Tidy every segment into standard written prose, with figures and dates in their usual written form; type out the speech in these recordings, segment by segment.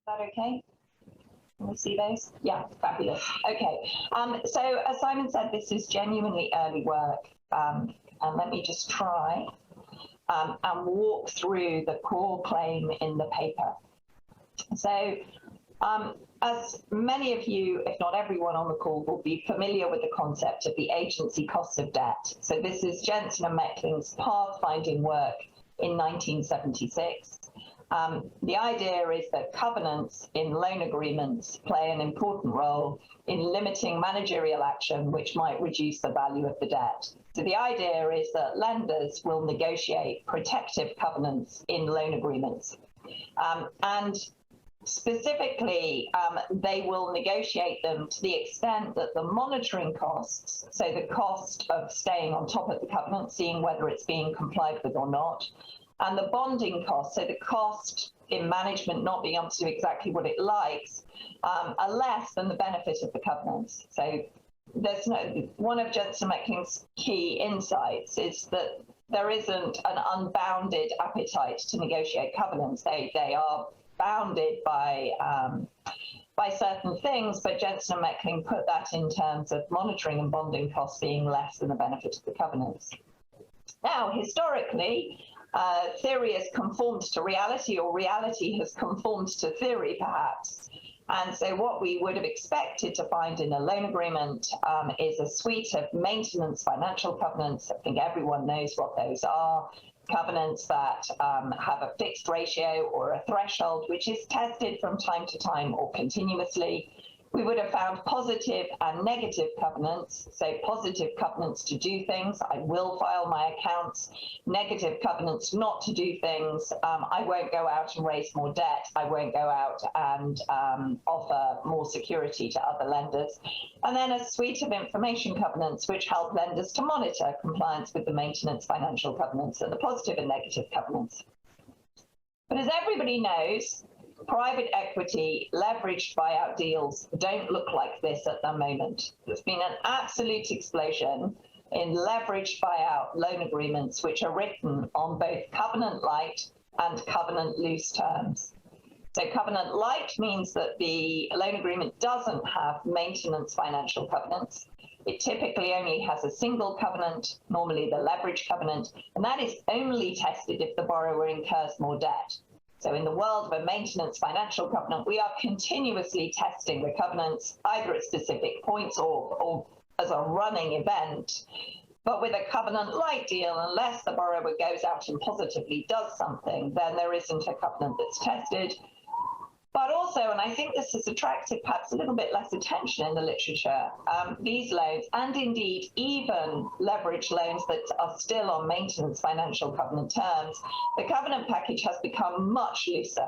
that okay? Can we see those? Yeah, fabulous. Okay. So as Simon said, this is genuinely early work. And let me just try and walk through the core claim in the paper. So as many of you, if not everyone on the call, will be familiar with the concept of the agency cost of debt. So this is Jensen and Meckling's pathfinding work in 1976. The idea is that covenants in loan agreements play an important role in limiting managerial action, which might reduce the value of the debt. So the idea is that lenders will negotiate protective covenants in loan agreements. And specifically, they will negotiate them to the extent that the monitoring costs, so the cost of staying on top of the covenant, seeing whether it's being complied with or not, and the bonding cost, so the cost in management not being able to do exactly what it likes, are less than the benefit of the covenants. So there's one of Jensen Meckling's key insights is that there isn't an unbounded appetite to negotiate covenants. They are bounded by certain things, but Jensen and Meckling put that in terms of monitoring and bonding costs being less than the benefit of the covenants. Now, historically, theory has conformed to reality, or reality has conformed to theory, perhaps. And so what we would have expected to find in a loan agreement is a suite of maintenance financial covenants. I think everyone knows what those are. Covenants that have a fixed ratio or a threshold, which is tested from time to time or continuously. We would have found positive and negative covenants. So positive covenants to do things, I will file my accounts. Negative covenants not to do things, I won't go out and raise more debt. I won't go out and offer more security to other lenders. And then a suite of information covenants which help lenders to monitor compliance with the maintenance financial covenants and the positive and negative covenants. But as everybody knows, private equity leveraged buyout deals don't look like this at the moment. There's been an absolute explosion in leveraged buyout loan agreements, which are written on both covenant light and covenant loose terms. So covenant light means that the loan agreement doesn't have maintenance financial covenants. It typically only has a single covenant, normally the leverage covenant, and that is only tested if the borrower incurs more debt. So in the world of a maintenance financial covenant, we are continuously testing the covenants, either at specific points or as a running event. But with a covenant light deal, unless the borrower goes out and positively does something, then there isn't a covenant that's tested. But also, and I think this has attracted perhaps a little bit less attention in the literature, these loans, and indeed even leverage loans that are still on maintenance financial covenant terms, the covenant package has become much looser.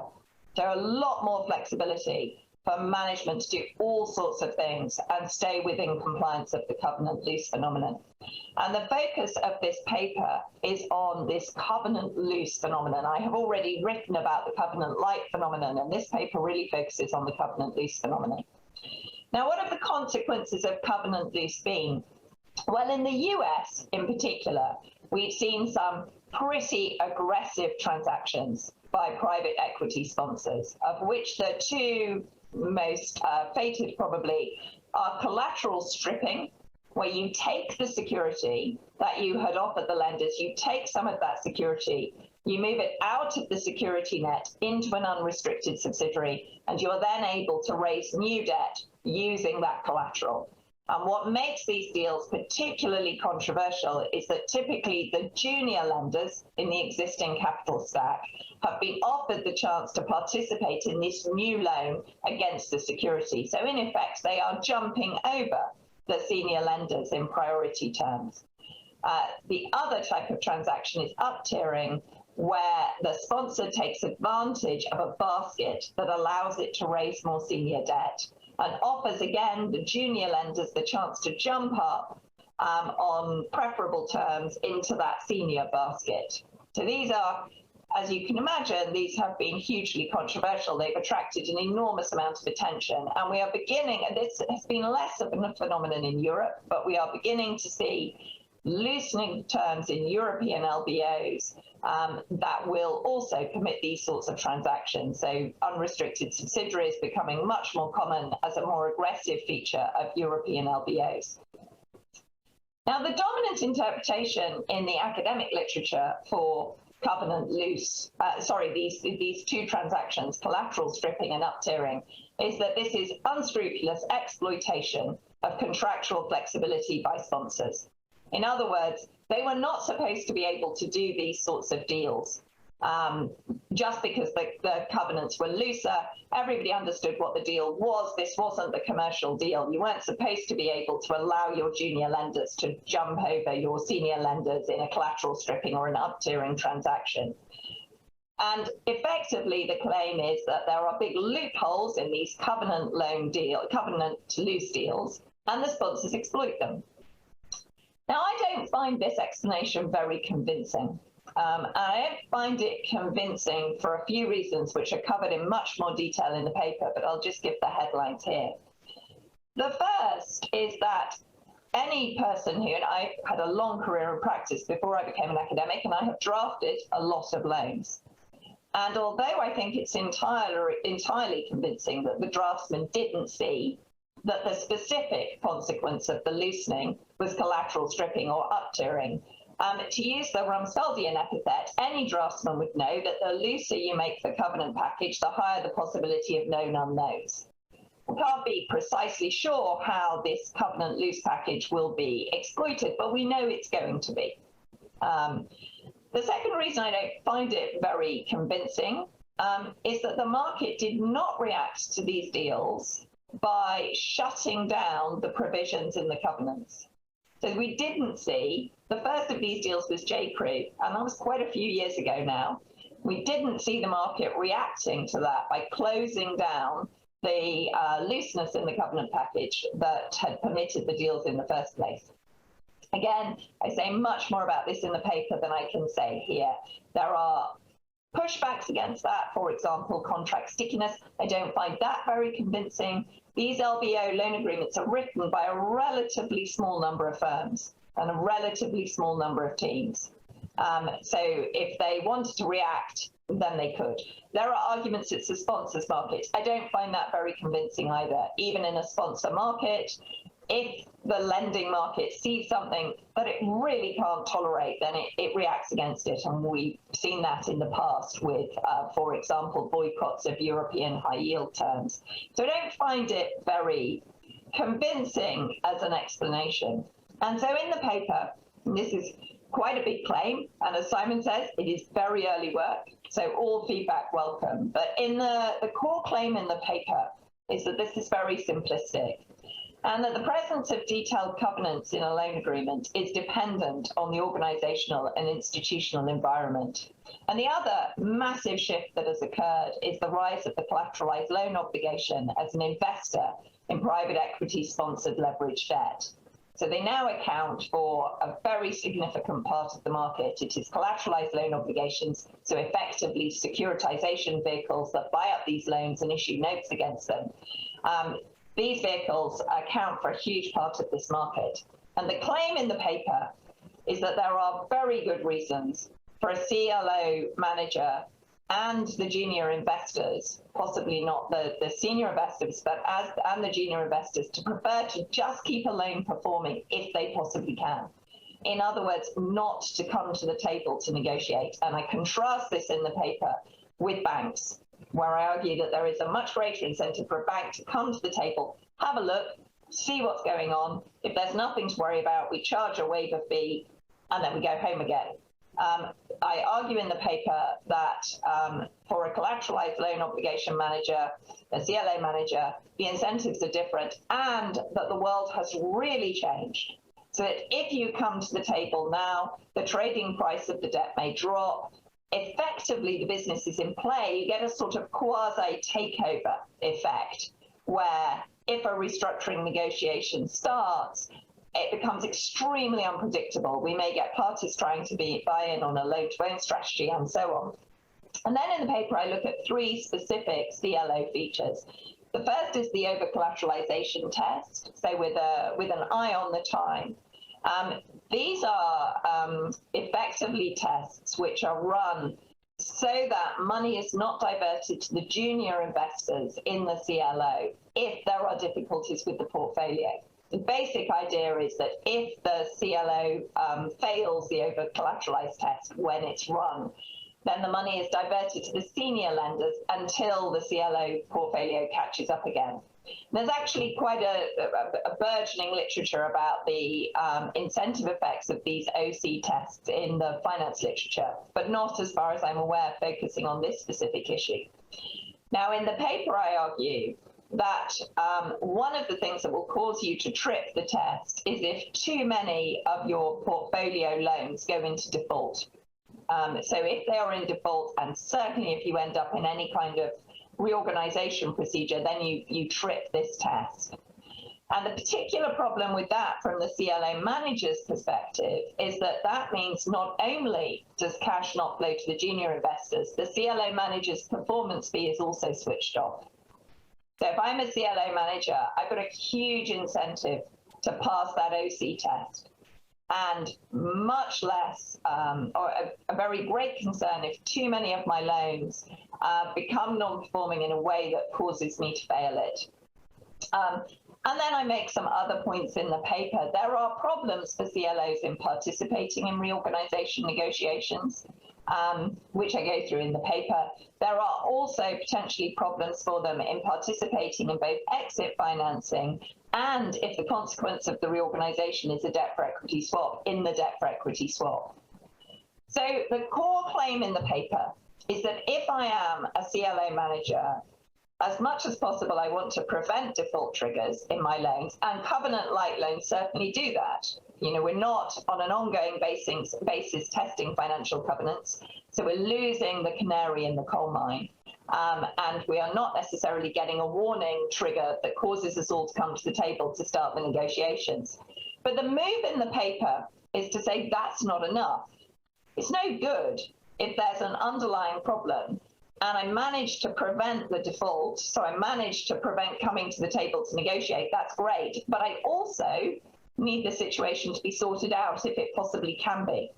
There are a lot more flexibility for management to do all sorts of things and stay within compliance of the covenant loose phenomenon. And the focus of this paper is on this covenant loose phenomenon. I have already written about the covenant light phenomenon, and this paper really focuses on the covenant loose phenomenon. Now, what have the consequences of covenant loose been? Well, in the US in particular, we've seen some pretty aggressive transactions by private equity sponsors, of which the two most fated probably are collateral stripping, where you take the security that you had offered the lenders, you take some of that security, you move it out of the security net into an unrestricted subsidiary, and you're then able to raise new debt using that collateral. And what makes these deals particularly controversial is that typically the junior lenders in the existing capital stack have been offered the chance to participate in this new loan against the security. So in effect, they are jumping over the senior lenders in priority terms. The other type of transaction is up-tiering, where the sponsor takes advantage of a basket that allows it to raise more senior debt and offers, again, the junior lenders the chance to jump up on preferable terms into that senior basket. So these are, as you can imagine, these have been hugely controversial. They've attracted an enormous amount of attention. And we are beginning, and this has been less of a phenomenon in Europe, but we are beginning to see loosening terms in European LBOs that will also permit these sorts of transactions. So unrestricted subsidiaries becoming much more common as a more aggressive feature of European LBOs. Now, the dominant interpretation in the academic literature for covenant loose, these two transactions, collateral stripping and up-tiering, is that this is unscrupulous exploitation of contractual flexibility by sponsors. In other words, they were not supposed to be able to do these sorts of deals. Just because the covenants were looser, everybody understood what the deal was. This wasn't the commercial deal. You weren't supposed to be able to allow your junior lenders to jump over your senior lenders in a collateral stripping or an up-tiering transaction. And effectively, the claim is that there are big loopholes in these covenant loose deals, and the sponsors exploit them. Now, I don't find this explanation very convincing. And I don't find it convincing for a few reasons, which are covered in much more detail in the paper, but I'll just give the headlines here. The first is that any person who, and I had a long career in practice before I became an academic, and I have drafted a lot of loans. And although I think it's entirely convincing that the draftsman didn't see that the specific consequence of the loosening was collateral stripping or up-tiering, to use the Rumsfeldian epithet, any draftsman would know that the looser you make the covenant package, the higher the possibility of known unknowns. We can't be precisely sure how this covenant loose package will be exploited, but we know it's going to be. The second reason I don't find it very convincing is that the market did not react to these deals by shutting down the provisions in the covenants. So we didn't see, the first of these deals was J.Crew, and that was quite a few years ago now. We didn't see the market reacting to that by closing down the looseness in the covenant package that had permitted the deals in the first place. Again, I say much more about this in the paper than I can say here. There are pushbacks against that, for example, contract stickiness. I don't find that very convincing. These LBO loan agreements are written by a relatively small number of firms and a relatively small number of teams. So if they wanted to react, then they could. There are arguments it's a sponsors market. I don't find that very convincing either. Even in a sponsor market, if the lending market sees something that it really can't tolerate, then it reacts against it. And we've seen that in the past with, for example, boycotts of European high yield terms. So I don't find it very convincing as an explanation. And so in the paper, and this is quite a big claim, and as Simon says, it is very early work, so all feedback welcome. But in the core claim in the paper is that this is very simplistic, and that the presence of detailed covenants in a loan agreement is dependent on the organizational and institutional environment. And the other massive shift that has occurred is the rise of the collateralized loan obligation as an investor in private equity sponsored leveraged debt. So they now account for a very significant part of the market. It is collateralized loan obligations, so effectively securitization vehicles that buy up these loans and issue notes against them. These vehicles account for a huge part of this market. And the claim in the paper is that there are very good reasons for a CLO manager and the junior investors, possibly not the senior investors, but and the junior investors, to prefer to just keep a loan performing if they possibly can. In other words, not to come to the table to negotiate. And I contrast this in the paper with banks, where I argue that there is a much greater incentive for a bank to come to the table, have a look, see what's going on. If there's nothing to worry about, we charge a waiver fee, and then we go home again. I argue in the paper that for a collateralized loan obligation manager, a CLO manager, the incentives are different, and that the world has really changed. So that if you come to the table now, the trading price of the debt may drop. Effectively, the business is in play. You get a sort of quasi-takeover effect, where if a restructuring negotiation starts, it becomes extremely unpredictable. We may get parties trying to buy in on a loan-to-own strategy and so on. And then in the paper, I look at three specific CLO features. The first is the over-collateralization test, so with an eye on the time. These are effectively tests which are run so that money is not diverted to the junior investors in the CLO if there are difficulties with the portfolio. The basic idea is that if the CLO fails the over-collateralized test when it's run, then the money is diverted to the senior lenders until the CLO portfolio catches up again. There's actually quite a burgeoning literature about the incentive effects of these OC tests in the finance literature, but not, as far as I'm aware, focusing on this specific issue. Now, in the paper, I argue that one of the things that will cause you to trip the test is if too many of your portfolio loans go into default. So if they are in default, and certainly if you end up in any kind of reorganization procedure, then you trip this test. And the particular problem with that from the CLO manager's perspective is that that means not only does cash not flow to the junior investors, the CLO manager's performance fee is also switched off. So if I'm a CLO manager, I've got a huge incentive to pass that OC test. And much less, or a very great concern if too many of my loans become non-performing in a way that causes me to fail it. And then I make some other points in the paper. There are problems for CLOs in participating in reorganization negotiations, which I go through in the paper. There are also potentially problems for them in participating in both exit financing and, if the consequence of the reorganization is a debt for equity swap, in the debt for equity swap. So the core claim in the paper is that if I am a CLO manager, as much as possible, I want to prevent default triggers in my loans, and covenant-light loans certainly do that. You know, we're not on an ongoing basis testing financial covenants, so we're losing the canary in the coal mine. And we are not necessarily getting a warning trigger that causes us all to come to the table to start the negotiations. But the move in the paper is to say that's not enough. It's no good if there's an underlying problem and I manage to prevent the default, so I manage to prevent coming to the table to negotiate, that's great. But I also need the situation to be sorted out if it possibly can be.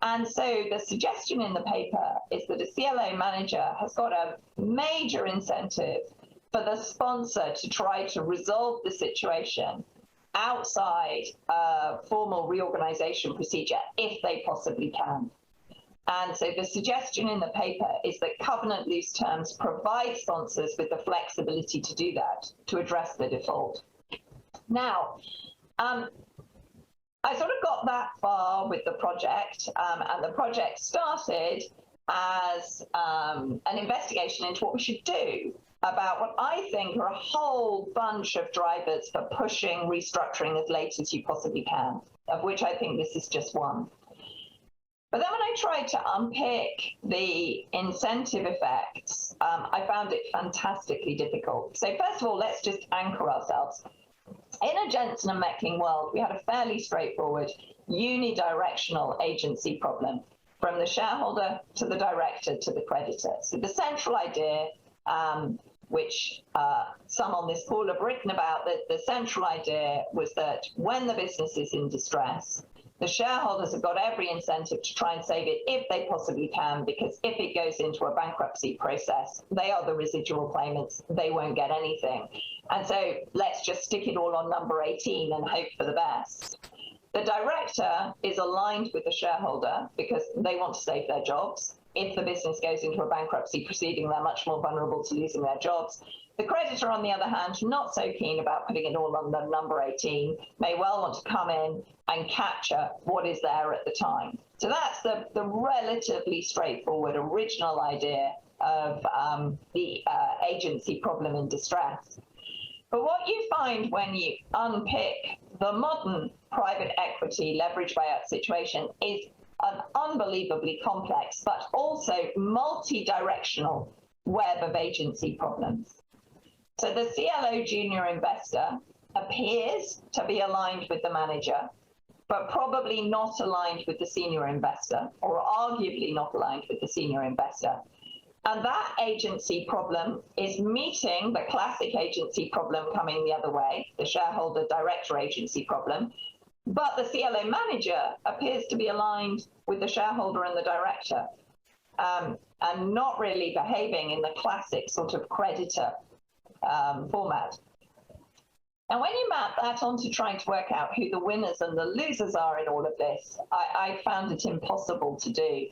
And so the suggestion in the paper is that a CLO manager has got a major incentive for the sponsor to try to resolve the situation outside a formal reorganization procedure if they possibly can. And so the suggestion in the paper is that covenant loose terms provide sponsors with the flexibility to do that, to address the default. Now, I sort of got that far with the project, and the project started as an investigation into what we should do about what I think are a whole bunch of drivers for pushing restructuring as late as you possibly can, of which I think this is just one. But then when I tried to unpick the incentive effects, I found it fantastically difficult. So first of all, let's just anchor ourselves. In a Jensen and Meckling world, we had a fairly straightforward unidirectional agency problem from the shareholder to the director to the creditor. So the central idea, which some on this call have written about, that the central idea was that when the business is in distress, the shareholders have got every incentive to try and save it if they possibly can, because if it goes into a bankruptcy process, they are the residual claimants, they won't get anything. And so let's just stick it all on number 18 and hope for the best. The director is aligned with the shareholder because they want to save their jobs. If the business goes into a bankruptcy proceeding, they're much more vulnerable to losing their jobs. The creditor, on the other hand, not so keen about putting it all on the number 18, may well want to come in and capture what is there at the time. So that's the relatively straightforward original idea of the agency problem in distress. But what you find when you unpick the modern private equity leverage buyout situation is an unbelievably complex, but also multi-directional web of agency problems. So the CLO junior investor appears to be aligned with the manager, but probably not aligned with the senior investor, or arguably not aligned with the senior investor. And that agency problem is meeting the classic agency problem coming the other way, the shareholder director agency problem, but the CLO manager appears to be aligned with the shareholder and the director, and not really behaving in the classic sort of creditor format. And when you map that onto trying to work out who the winners and the losers are in all of this, I found it impossible to do.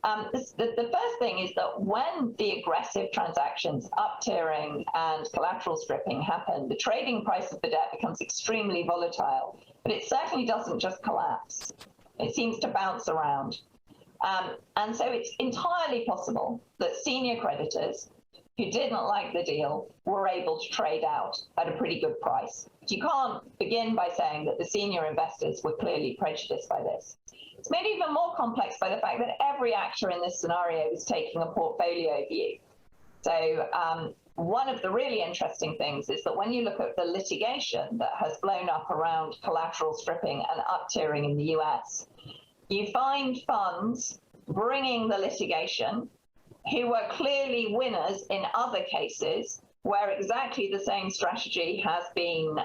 The first thing is that when the aggressive transactions, up-tiering and collateral stripping happen, the trading price of the debt becomes extremely volatile, but it certainly doesn't just collapse. It seems to bounce around. And so it's entirely possible that senior creditors who didn't like the deal were able to trade out at a pretty good price. You can't begin by saying that the senior investors were clearly prejudiced by this. It's made even more complex by the fact that every actor in this scenario is taking a portfolio view. So one of the really interesting things is that when you look at the litigation that has blown up around collateral stripping and up-tiering in the US, you find funds bringing the litigation who were clearly winners in other cases where exactly the same strategy has been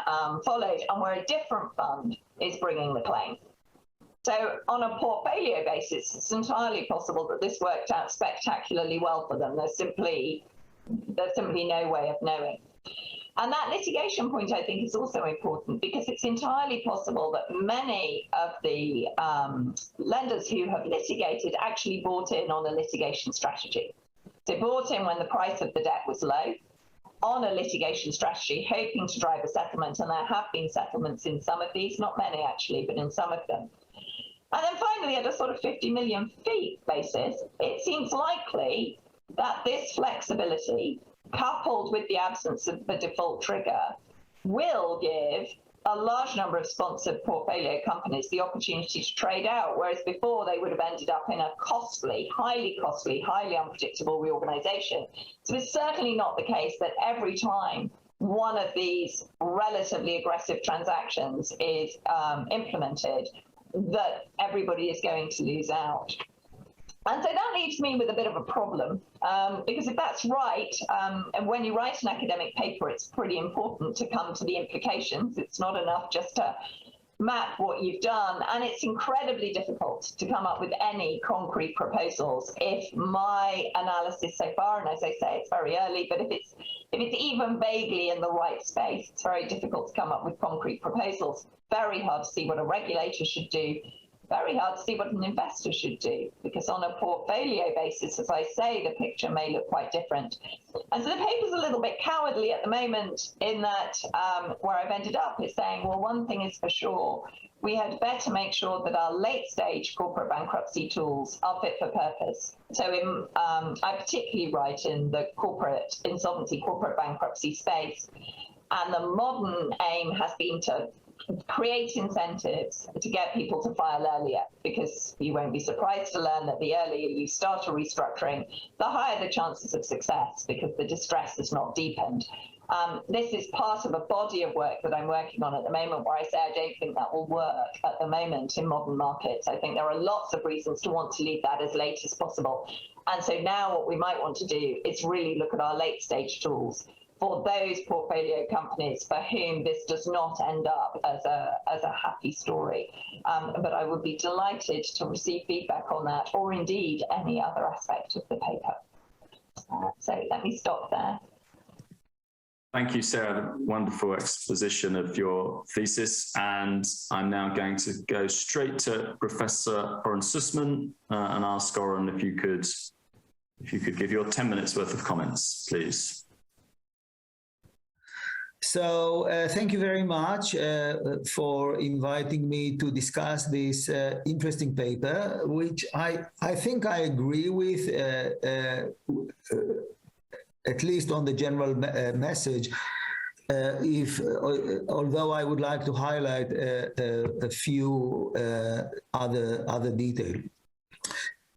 followed and where a different fund is bringing the claim. So on a portfolio basis, it's entirely possible that this worked out spectacularly well for them. There's simply no way of knowing. And that litigation point, I think, is also important because it's entirely possible that many of the lenders who have litigated actually bought in on a litigation strategy. They bought in when the price of the debt was low on a litigation strategy, hoping to drive a settlement. And there have been settlements in some of these, not many actually, but in some of them. And then finally, at a sort of 50 million fee basis, it seems likely that this flexibility, coupled with the absence of the default trigger, will give a large number of sponsored portfolio companies the opportunity to trade out, whereas before they would have ended up in a costly, highly unpredictable reorganization. So it's certainly not the case that every time one of these relatively aggressive transactions is implemented, that everybody is going to lose out. And so that leaves me with a bit of a problem, because if that's right, and when you write an academic paper, it's pretty important to come to the implications. It's not enough just to map what you've done, and it's incredibly difficult to come up with any concrete proposals if my analysis so far, and as I say, it's very early, but if it's even vaguely in the right space, it's very difficult to come up with concrete proposals. Very hard to see what a regulator should do. Very hard to see what an investor should do, because on a portfolio basis, as I say, the picture may look quite different. And so the paper's a little bit cowardly at the moment in that where I've ended up is saying, well, one thing is for sure, we had better make sure that our late stage corporate bankruptcy tools are fit for purpose. So I particularly write in the corporate insolvency, corporate bankruptcy space. And the modern aim has been to create incentives to get people to file earlier, because you won't be surprised to learn that the earlier you start a restructuring, the higher the chances of success, because the distress is not deepened. This is part of a body of work that I'm working on at the moment where I say I don't think that will work at the moment in modern markets. I think there are lots of reasons to want to leave that as late as possible. And so now what we might want to do is really look at our late stage tools for those portfolio companies for whom this does not end up as a happy story. But I would be delighted to receive feedback on that, or indeed any other aspect of the paper. So let me stop there. Thank you, Sarah. Wonderful exposition of your thesis. And I'm now going to go straight to Professor Oren Sussman and ask Oren if you could give your 10 minutes worth of comments, please. So thank you very much for inviting me to discuss this interesting paper, which I think I agree with, at least on the general message, although I would like to highlight a few other details.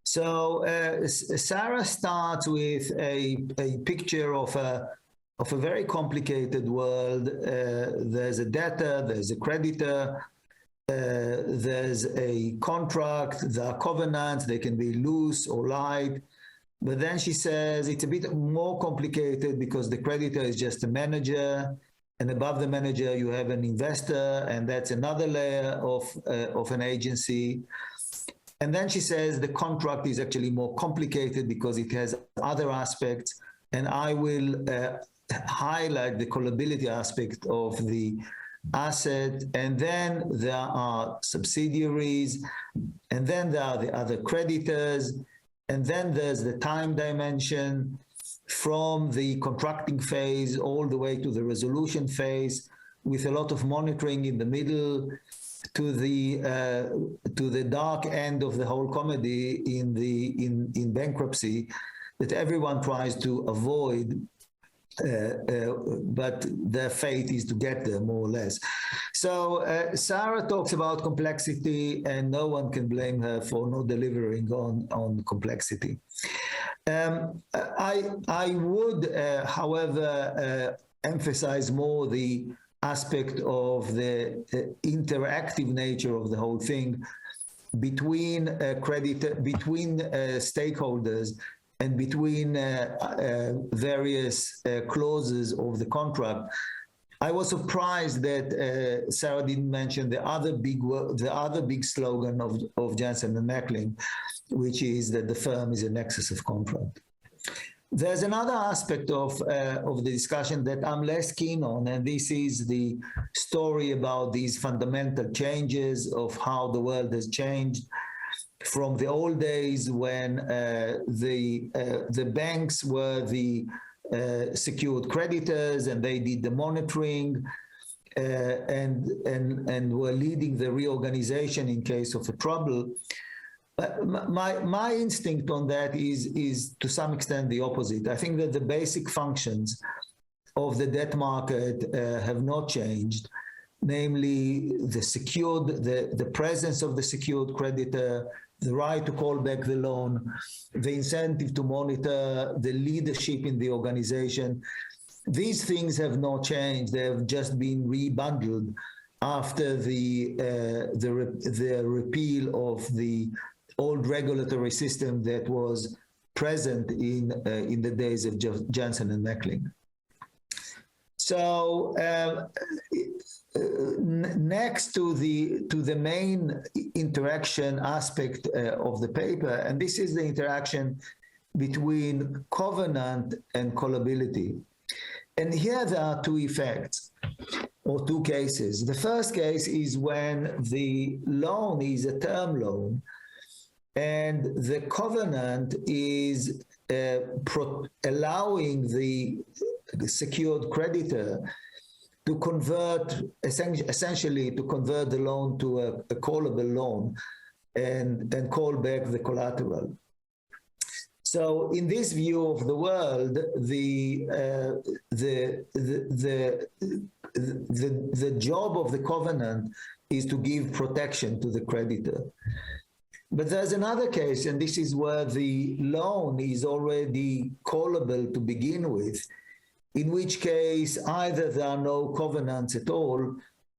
So Sarah starts with a picture of a very complicated world. There's a debtor, there's a creditor, there's a contract, there are covenants, they can be loose or light. But then she says it's a bit more complicated because the creditor is just a manager, and above the manager you have an investor, and that's another layer of an agency. And then she says the contract is actually more complicated because it has other aspects, and I will highlight the callability aspect of the asset, and then there are subsidiaries, and then there are the other creditors, and then there's the time dimension from the contracting phase all the way to the resolution phase, with a lot of monitoring in the middle, to the dark end of the whole comedy in bankruptcy that everyone tries to avoid, but their fate is to get there, more or less. So Sarah talks about complexity, and no one can blame her for not delivering on complexity. I would, however, emphasize more the aspect of the interactive nature of the whole thing between stakeholders and between various clauses of the contract. I was surprised that Sarah didn't mention the other big slogan of Jansen and Meckling, which is that the firm is a nexus of contract. There's another aspect of the discussion that I'm less keen on, and this is the story about these fundamental changes of how the world has changed from the old days when the banks were the secured creditors and they did the monitoring and were leading the reorganization in case of a trouble. My instinct on that is to some extent the opposite. I think that the basic functions of the debt market have not changed, namely the presence of the secured creditor, the right to call back the loan, the incentive to monitor the leadership in the organization. These things have not changed. They have just been rebundled after the repeal of the old regulatory system that was present in the days of Jansen and Meckling. So next to the main interaction aspect of the paper, and this is the interaction between covenant and callability. And here there are two effects, or two cases. The first case is when the loan is a term loan, and the covenant is allowing the secured creditor to convert, essentially to convert the loan to a callable loan and call back the collateral. So in this view of the world, the job of the covenant is to give protection to the creditor. But there's another case, and this is where the loan is already callable to begin with, in which case either there are no covenants at all,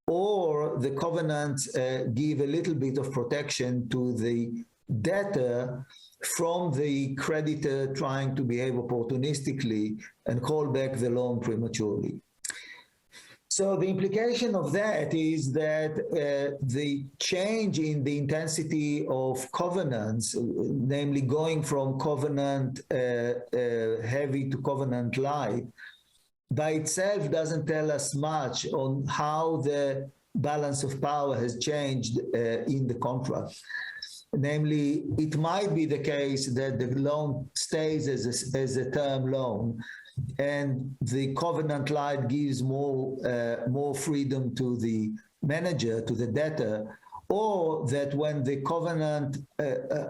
or the covenants give a little bit of protection to the debtor from the creditor trying to behave opportunistically and call back the loan prematurely. So the implication of that is that the change in the intensity of covenants, namely going from covenant heavy to covenant light, by itself doesn't tell us much on how the balance of power has changed in the contract. Namely, it might be the case that the loan stays as a term loan, and the covenant light gives more freedom to the manager, to the debtor, or that when the covenant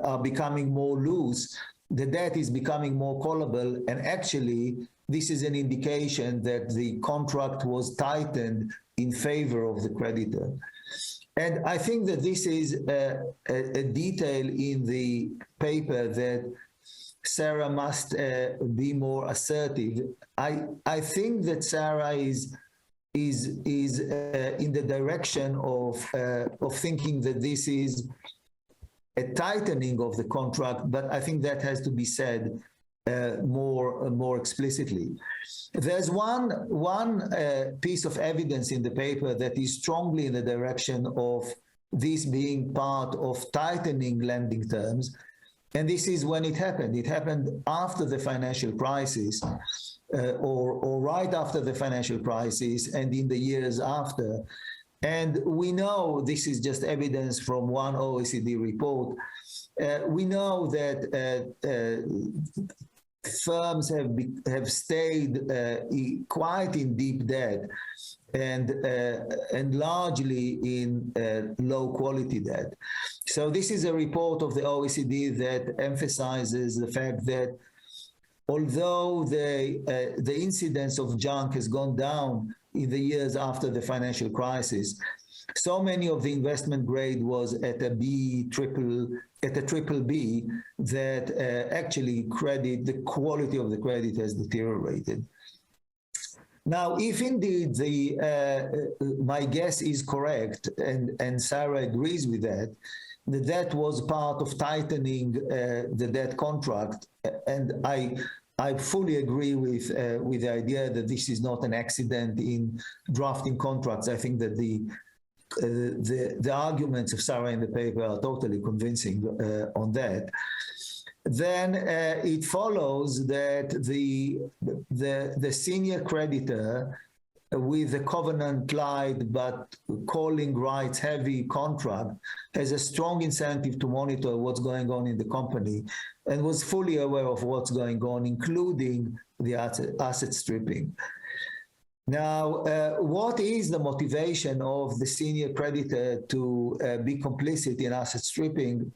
are becoming more loose, the debt is becoming more callable, and actually this is an indication that the contract was tightened in favor of the creditor. And I think that this is a detail in the paper that Sarah must be more assertive. I think that Sarah is in the direction of thinking that this is a tightening of the contract, but I think that has to be said more explicitly. There's one piece of evidence in the paper that is strongly in the direction of this being part of tightening lending terms, and this is when it happened. It happened after the financial crisis, or right after the financial crisis, and in the years after. And we know, this is just evidence from one OECD report, we know that firms have stayed quite in deep debt and largely in low quality debt. So this is a report of the OECD that emphasizes the fact that although the incidence of junk has gone down in the years after the financial crisis, so many of the investment grade was at a triple B that actually the quality of the credit has deteriorated. Now, if indeed my guess is correct, and Sarah agrees with that, that was part of tightening the debt contract, and I fully agree with the idea that this is not an accident in drafting contracts. I think that the arguments of Sarah in the paper are totally convincing on that. Then it follows that the senior creditor with a covenant light but calling rights heavy contract has a strong incentive to monitor what's going on in the company and was fully aware of what's going on, including the asset stripping. Now, what is the motivation of the senior creditor to be complicit in asset stripping?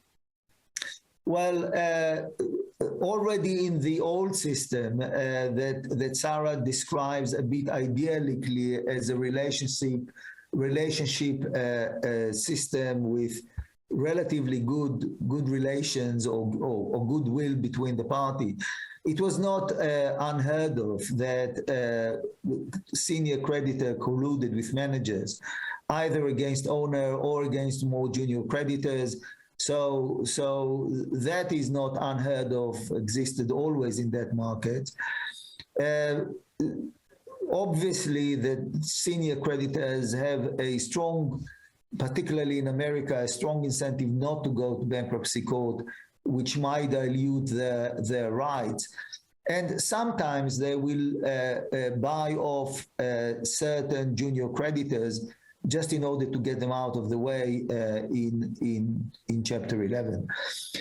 Well, already in the old system that Sarah describes a bit idyllically as a relationship system with relatively good relations or goodwill between the party, it was not unheard of that senior creditor colluded with managers, either against owner or against more junior creditors. So that is not unheard of, existed always in that market. Obviously, the senior creditors have a strong, particularly in America, a strong incentive not to go to bankruptcy court, which might dilute their rights. And sometimes they will buy off certain junior creditors just in order to get them out of the way in Chapter 11.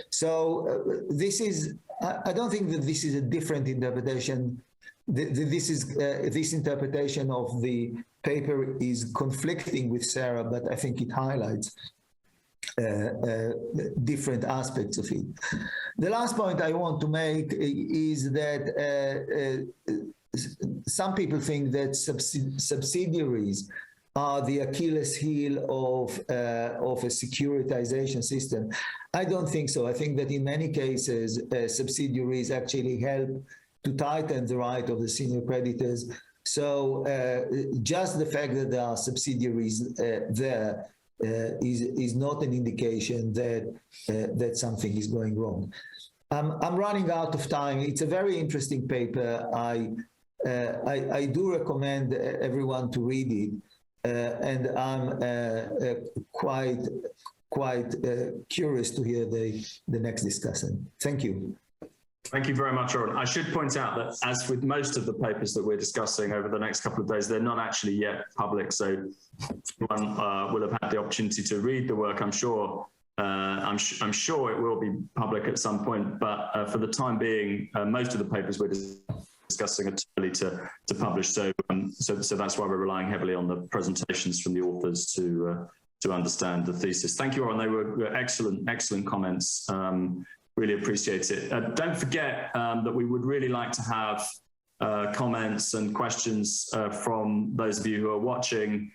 So this is, I don't think that this is a different interpretation. This interpretation of the paper is conflicting with Sarah, but I think it highlights different aspects of it. The last point I want to make is that some people think that subsidiaries are the Achilles heel of a securitization system. I don't think so. I think that in many cases, subsidiaries actually help to tighten the right of the senior creditors. So just the fact that there are subsidiaries there is not an indication that something is going wrong. I'm running out of time. It's a very interesting paper. I do recommend everyone to read it. And I'm quite curious to hear the next discussion. Thank you. Thank you very much, Oren. I should point out that as with most of the papers that we're discussing over the next couple of days, they're not actually yet public, so one will have had the opportunity to read the work. I'm sure I'm sure it will be public at some point, but for the time being, most of the papers we're discussing are too early to publish. So that's why we're relying heavily on the presentations from the authors to understand the thesis. Thank you, Oren. They were excellent comments. Really appreciate it. Don't forget that we would really like to have comments and questions from those of you who are watching.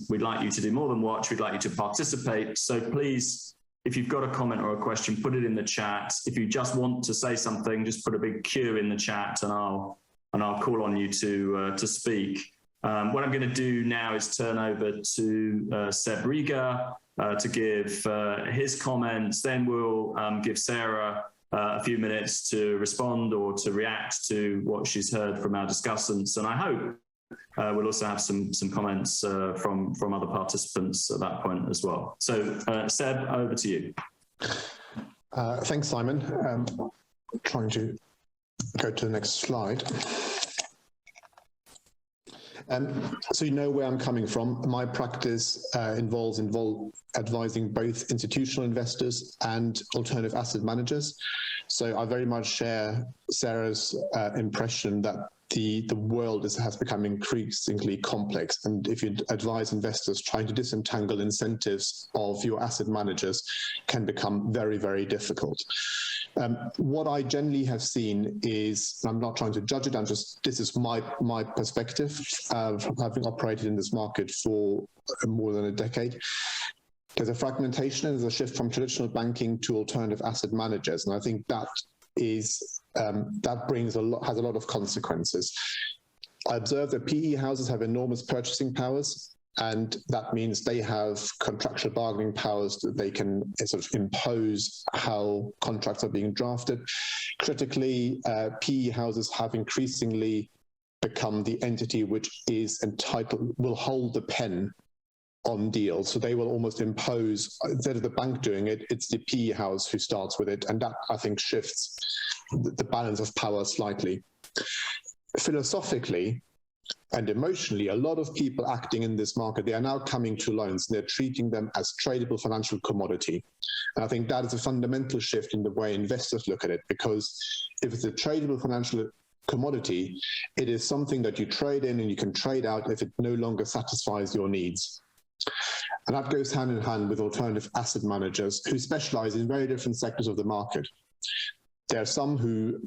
We'd like you to do more than watch. We'd like you to participate. So please, if you've got a comment or a question, put it in the chat. If you just want to say something, just put a big Q in the chat, and I'll call on you to speak. What I'm going to do now is turn over to Seb Reger to give his comments. Then we'll give Sarah a few minutes to respond or to react to what she's heard from our discussants. And I hope we'll also have some comments from other participants at that point as well. So Seb, over to you. Thanks, Simon. Trying to go to the next slide. So you know where I'm coming from. My practice involves advising both institutional investors and alternative asset managers. So I very much share Sarah's impression that the world has become increasingly complex, and if you advise investors, trying to disentangle incentives of your asset managers can become very, very difficult. What I generally have seen is, I'm not trying to judge it, this is my perspective of having operated in this market for more than a decade. There's a fragmentation and there's a shift from traditional banking to alternative asset managers, and I think that is has a lot of consequences. I observe that PE houses have enormous purchasing powers, and that means they have contractual bargaining powers that they can sort of impose how contracts are being drafted. Critically, PE houses have increasingly become the entity which is will hold the pen on deals. So they will almost impose, instead of the bank doing it, it's the PE house who starts with it. And that, I think, shifts the balance of power slightly. Philosophically and emotionally, a lot of people acting in this market, they are now coming to loans. They're treating them as tradable financial commodity. And I think that is a fundamental shift in the way investors look at it, because if it's a tradable financial commodity, it is something that you trade in and you can trade out if it no longer satisfies your needs. And that goes hand in hand with alternative asset managers who specialize in very different sectors of the market. There are some who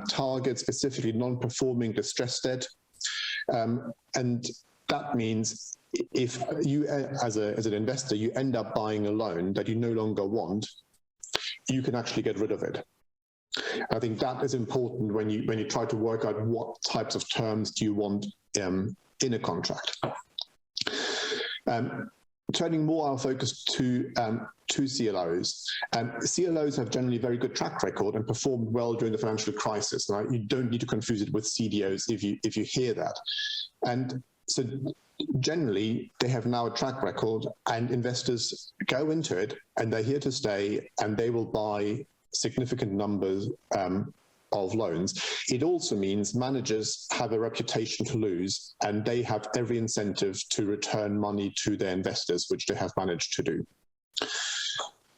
target specifically non-performing distressed debt. And that means if you, as an investor, you end up buying a loan that you no longer want, you can actually get rid of it. I think that is important when you try to work out what types of terms do you want in a contract. Turning more our focus to CLOs. CLOs have generally very good track record and performed well during the financial crisis. Right? You don't need to confuse it with CDOs if you hear that. And so generally, they have now a track record, and investors go into it, and they're here to stay, and they will buy significant numbers of loans. It also means managers have a reputation to lose, and they have every incentive to return money to their investors, which they have managed to do.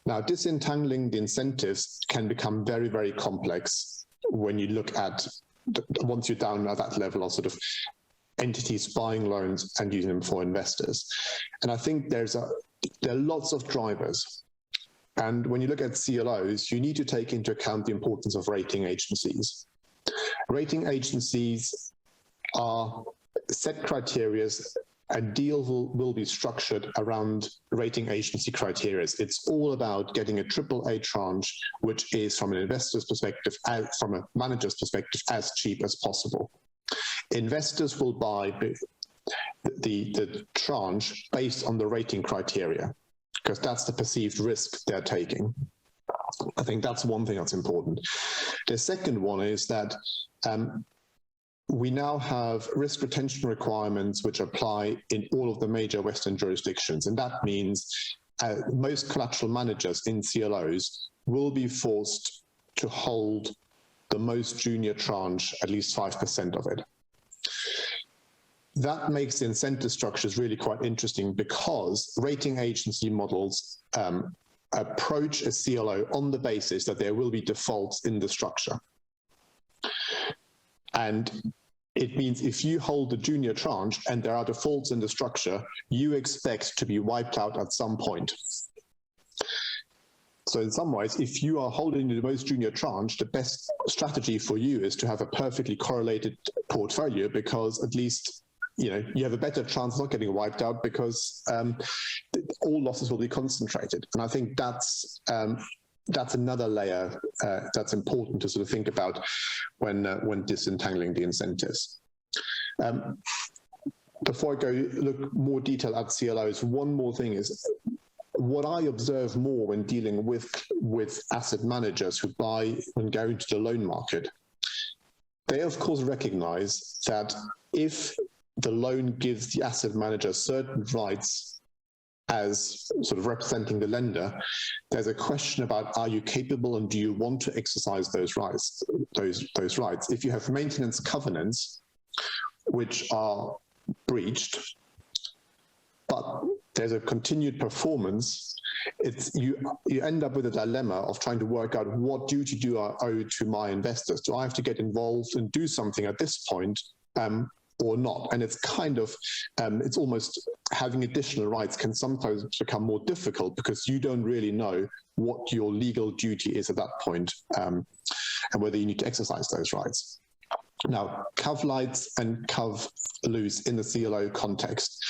Now, disentangling the incentives can become very, very complex when you look at, once you're down at that level of sort of entities buying loans and using them for investors. And I think there are lots of drivers. And when you look at CLOs, you need to take into account the importance of rating agencies. Rating agencies are set criteria, and deals will be structured around rating agency criteria. It's all about getting a AAA tranche, which is, from an investor's perspective, from a manager's perspective, as cheap as possible. Investors will buy the tranche based on the rating criteria, because that's the perceived risk they're taking. I think that's one thing that's important. The second one is that we now have risk retention requirements which apply in all of the major Western jurisdictions. And that means most collateral managers in CLOs will be forced to hold the most junior tranche, at least 5% of it. That makes the incentive structures really quite interesting, because rating agency models approach a CLO on the basis that there will be defaults in the structure. And it means if you hold the junior tranche and there are defaults in the structure, you expect to be wiped out at some point. So in some ways, if you are holding the most junior tranche, the best strategy for you is to have a perfectly correlated portfolio, because at least you have a better chance of not getting wiped out, because all losses will be concentrated. And I think that's another layer that's important to sort of think about when disentangling the incentives. Before I go look more detail at CLOs, one more thing is, what I observe more when dealing with asset managers who buy and go into the loan market, they of course recognize that if the loan gives the asset manager certain rights as sort of representing the lender, there's a question about, are you capable and do you want to exercise those rights? Those rights. If you have maintenance covenants which are breached, but there's a continued performance, you end up with a dilemma of trying to work out, what duty do I owe to my investors? Do I have to get involved and do something at this point or not? And it's kind of, it's almost having additional rights can sometimes become more difficult because you don't really know what your legal duty is at that point and whether you need to exercise those rights. Now, cov lights and cov loose in the CLO context.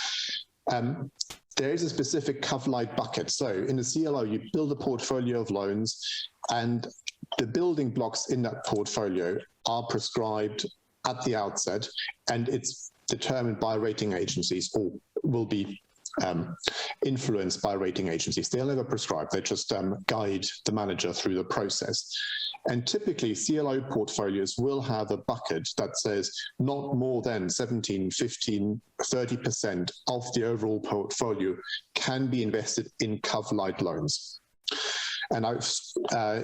There is a specific cov light bucket. So in the CLO, you build a portfolio of loans, and the building blocks in that portfolio are prescribed at the outset, and it's determined by rating agencies, or will be influenced by rating agencies. They'll never prescribe, they just guide the manager through the process. And typically CLO portfolios will have a bucket that says not more than 17, 15, 30% of the overall portfolio can be invested in cov light loans. And I've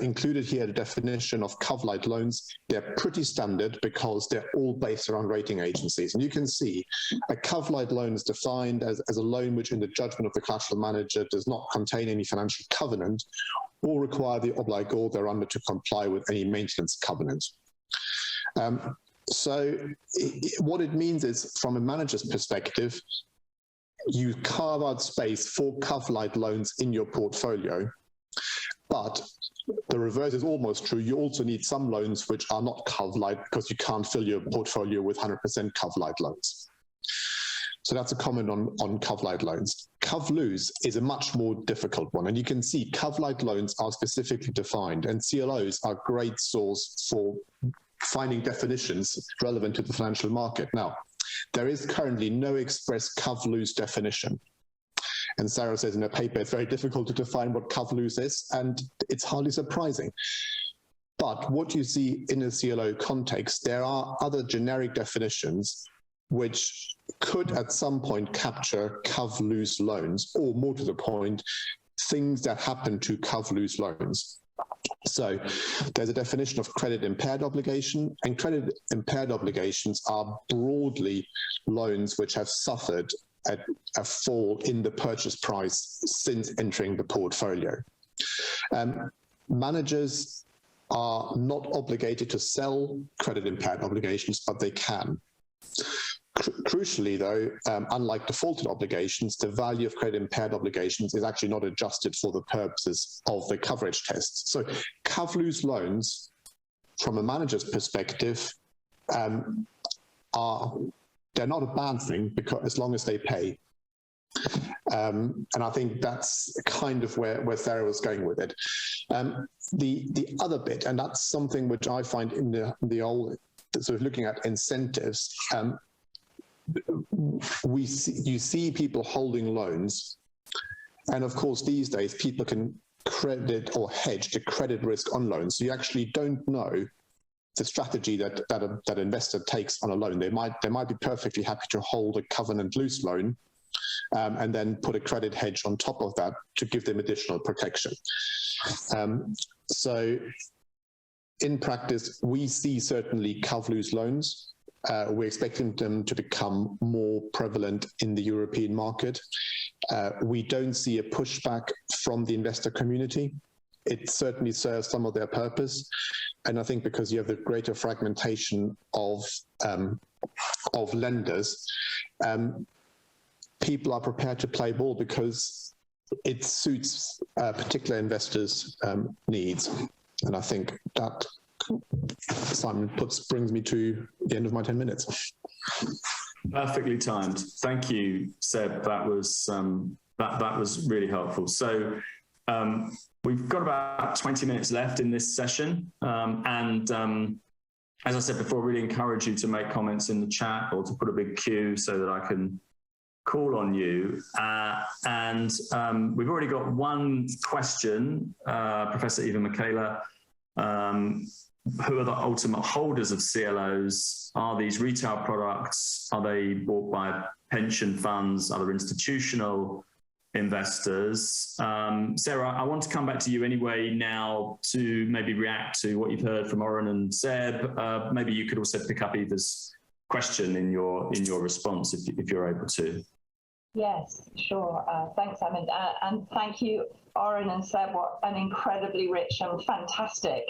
included here the definition of cov light loans. They're pretty standard because they're all based around rating agencies. And you can see a cov light loan is defined as a loan which in the judgment of the collateral manager does not contain any financial covenant or require the obligor thereunder to comply with any maintenance covenant. So what it means is, from a manager's perspective, you carve out space for cov light loans in your portfolio, but the reverse is almost true. You also need some loans which are not cov light because you can't fill your portfolio with 100% cov light loans. So that's a comment on cov light loans. Cov loose is a much more difficult one. And you can see cov light loans are specifically defined, and CLOs are a great source for finding definitions relevant to the financial market. Now, there is currently no express cov loose definition. And Sarah says in her paper, it's very difficult to define what cov loose is, and it's hardly surprising. But what you see in a CLO context, there are other generic definitions which could at some point capture cov loose loans, or more to the point, things that happen to cov loose loans. So there's a definition of credit impaired obligation, and credit impaired obligations are broadly loans which have suffered a fall in the purchase price since entering the portfolio. Managers are not obligated to sell credit impaired obligations, but they can. Crucially, though, unlike defaulted obligations, the value of credit impaired obligations is actually not adjusted for the purposes of the coverage tests. So cov loose loans, from a manager's perspective, they're not a bad thing, because as long as they pay. And I think that's kind of where Sarah was going with it. The other bit, and that's something which I find in the old, sort of looking at incentives, you see people holding loans, and of course these days people can credit or hedge the credit risk on loans. So you actually don't know the strategy that an investor takes on a loan. They might be perfectly happy to hold a covenant loose loan and then put a credit hedge on top of that to give them additional protection. So in practice, we see certainly cov loose loans. We're expecting them to become more prevalent in the European market. We don't see a pushback from the investor community. It certainly serves some of their purpose. And I think because you have the greater fragmentation of lenders, people are prepared to play ball because it suits particular investors' needs. And I think that, Simon, brings me to the end of my 10 minutes. Perfectly timed. Thank you, Seb. That was really helpful. So we've got about 20 minutes left in this session. As I said before, really encourage you to make comments in the chat or to put a big Q so that I can call on you. And we've already got one question, Professor Eva Michaela. Who are the ultimate holders of CLOs? Are these retail products? Are they bought by pension funds, other institutional investors? Sarah, I want to come back to you anyway now to maybe react to what you've heard from Oren and Seb. Maybe you could also pick up Eva's question in your response if you're able to. Yes, sure. Thanks, Simon. And thank you, Oren and Seb. What an incredibly rich and fantastic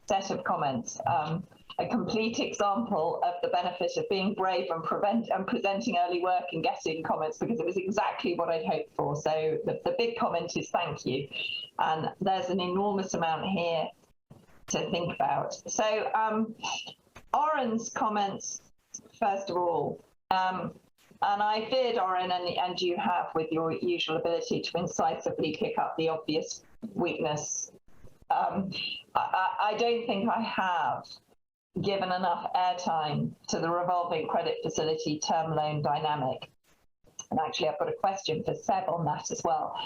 set of comments. A complete example of the benefit of being brave and presenting early work and getting comments, because it was exactly what I'd hoped for. So the big comment is thank you. And there's an enormous amount here to think about. So Oren's comments, first of all, and I feared, Oren, and you have with your usual ability to incisively pick up the obvious weakness. I don't think I have given enough airtime to the revolving credit facility term loan dynamic. And actually, I've got a question for Seb on that as well.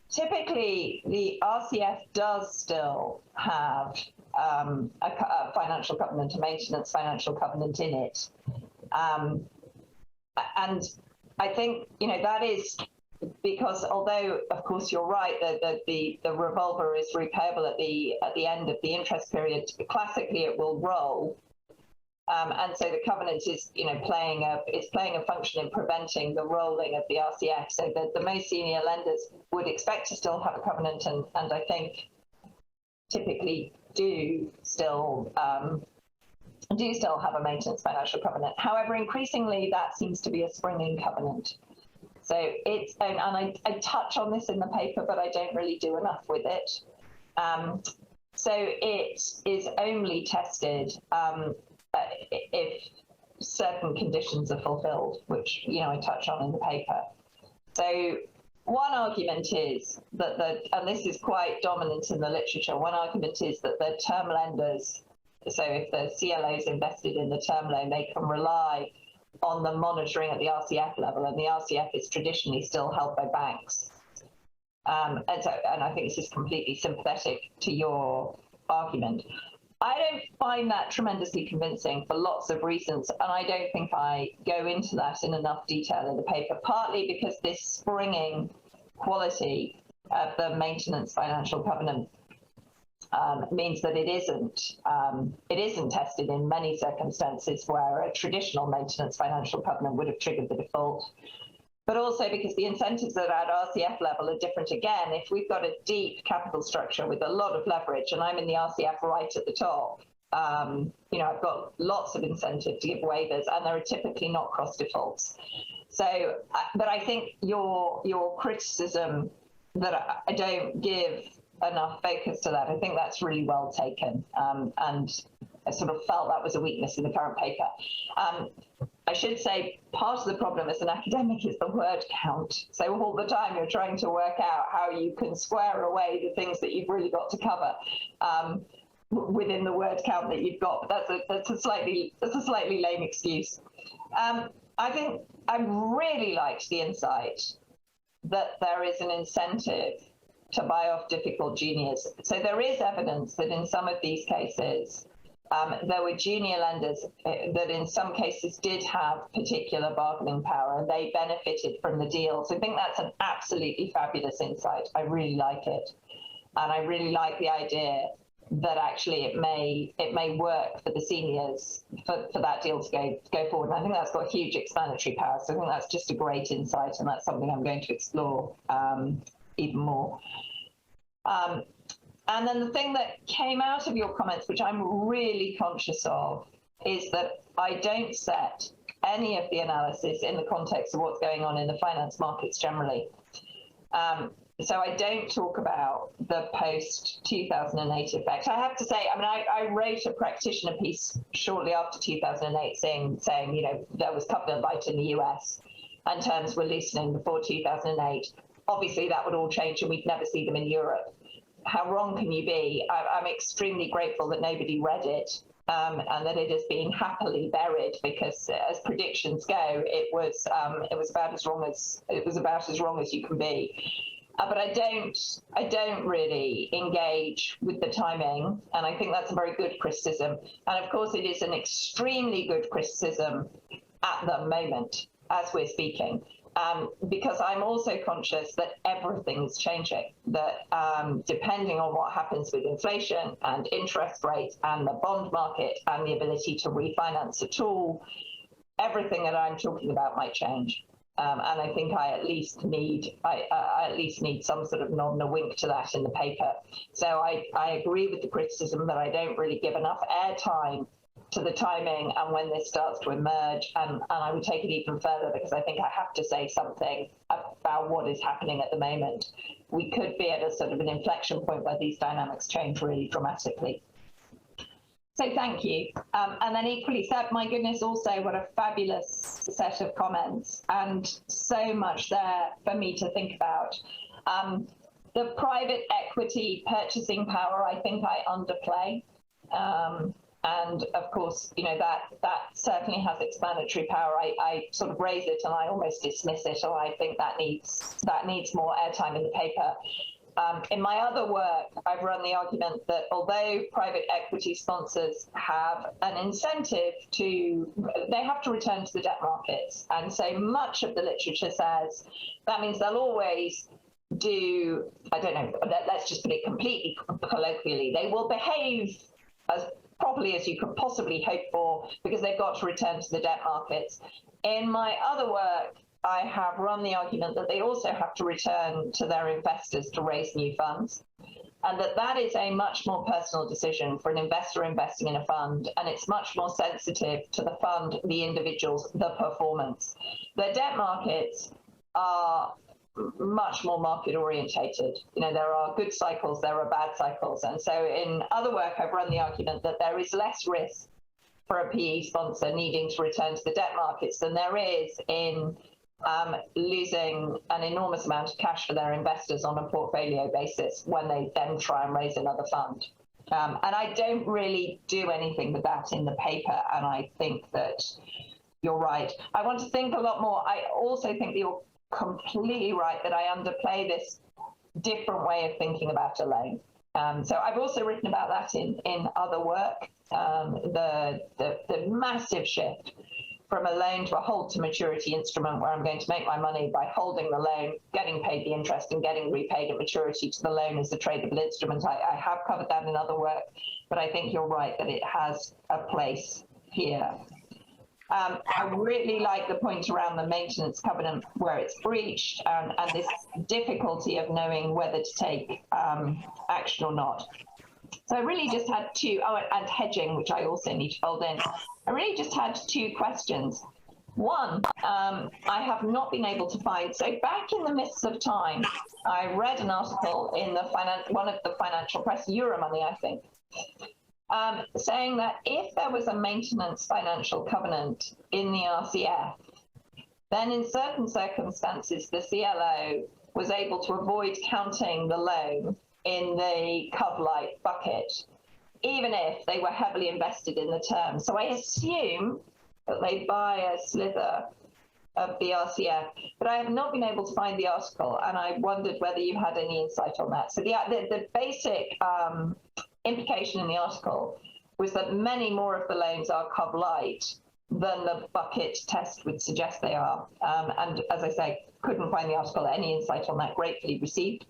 Typically, the RCF does still have a financial covenant, a maintenance financial covenant in it. And I think, that is because although, of course, you're right that the revolver is repayable at the end of the interest period, classically it will roll. And so the covenant is, playing a function in preventing the rolling of the RCF. So the most senior lenders would expect to still have a covenant, and I think typically do still have a maintenance financial covenant. However, increasingly that seems to be a springing covenant. So it's, and I touch on this in the paper, but I don't really do enough with it. So it is only tested if certain conditions are fulfilled, which, I touch on in the paper. So one argument is that and this is quite dominant in the literature, one argument is that the term lenders, so if the CLO is invested in the term loan, they can rely on the monitoring at the RCF level, and the RCF is traditionally still held by banks. And I think this is completely sympathetic to your argument. I don't find that tremendously convincing for lots of reasons, and I don't think I go into that in enough detail in the paper, partly because this springing quality of the maintenance financial covenant means that it isn't tested in many circumstances where a traditional maintenance financial covenant would have triggered the default. But also because the incentives at RCF level are different again. If we've got a deep capital structure with a lot of leverage, and I'm in the RCF right at the top, I've got lots of incentive to give waivers, and there are typically not cross defaults. So, but I think your criticism that I don't give enough focus to that, I think that's really well taken, and I sort of felt that was a weakness in the current paper. I should say part of the problem as an academic is the word count. So all the time you're trying to work out how you can square away the things that you've really got to cover within the word count that you've got. But that's a slightly lame excuse. I think I really liked the insight that there is an incentive to buy off difficult juniors. So there is evidence that in some of these cases, there were junior lenders that in some cases did have particular bargaining power, and they benefited from the deal. So I think that's an absolutely fabulous insight. I really like it. And I really like the idea that actually it may work for the seniors for that deal to go forward. And I think that's got huge explanatory power. So I think that's just a great insight, and that's something I'm going to explore even more. And then the thing that came out of your comments, which I'm really conscious of, is that I don't set any of the analysis in the context of what's going on in the finance markets generally. So I don't talk about the post-2008 effect. I have to say, I wrote a practitioner piece shortly after 2008 saying, there was covenant light in the US and terms were loosening before 2008. Obviously, that would all change and we'd never see them in Europe. How wrong can you be? I'm extremely grateful that nobody read it and that it has been happily buried because, as predictions go, it was about as wrong as you can be. But I don't really engage with the timing, and I think that's a very good criticism. And of course, it is an extremely good criticism at the moment as we're speaking, because I'm also conscious that everything is changing, that depending on what happens with inflation and interest rates and the bond market and the ability to refinance at all, everything that I'm talking about might change. And I think I at least need some sort of nod and a wink to that in the paper. So I agree with the criticism that I don't really give enough airtime to the timing and when this starts to emerge. And I would take it even further, because I think I have to say something about what is happening at the moment. We could be at a sort of an inflection point where these dynamics change really dramatically. So thank you. And then equally said, my goodness, also what a fabulous set of comments, and so much there for me to think about. The private equity purchasing power, I think I underplay. And of course, you know, that certainly has explanatory power. I sort of raise it and I almost dismiss it, or I think that needs more airtime in the paper. In my other work, I've run the argument that although private equity sponsors have an incentive they have to return to the debt markets. And so much of the literature says that means they'll always do, I don't know, let's just put it completely colloquially, they will behave as properly as you could possibly hope for because they've got to return to the debt markets. In my other work, I have run the argument that they also have to return to their investors to raise new funds, and that is a much more personal decision for an investor investing in a fund, and it's much more sensitive to the fund, the individuals, the performance. The debt markets are much more market orientated. You know, there are good cycles, there are bad cycles, and so in other work I've run the argument that there is less risk for a PE sponsor needing to return to the debt markets than there is in losing an enormous amount of cash for their investors on a portfolio basis when they then try and raise another fund. And I don't really do anything with that in the paper, and I think that you're right. I want to think a lot more. I also think that you're completely right that I underplay this different way of thinking about a loan. So I've also written about that in other work, the massive shift from a loan to a hold to maturity instrument where I'm going to make my money by holding the loan, getting paid the interest and getting repaid at maturity to the loan as a tradable instrument. I have covered that in other work, but I think you're right that it has a place here. I really like the point around the maintenance covenant where it's breached and this difficulty of knowing whether to take action or not. So I really just had and hedging, which I also need to fold in. I really just had two questions. One, I have not been able to find, so back in the mists of time, I read an article in one of the financial press, Euromoney, I think, saying that if there was a maintenance financial covenant in the RCF, then in certain circumstances, the CLO was able to avoid counting the loan in the cov-lite bucket, even if they were heavily invested in the term. So I assume that they buy a slither of the RCF, but I have not been able to find the article, and I wondered whether you had any insight on that. So the basic implication in the article was that many more of the loans are cov-lite than the bucket test would suggest they are. And as I say, couldn't find the article. Any insight on that, gratefully received.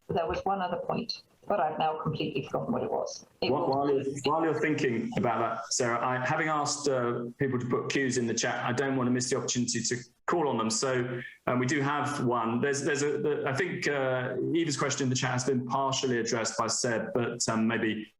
There was one other point, but I've now completely forgotten what it was. While you're thinking about that, Sarah, having asked people to put cues in the chat, I don't want to miss the opportunity to call on them. So we do have one. I think Eva's question in the chat has been partially addressed by Seb, but maybe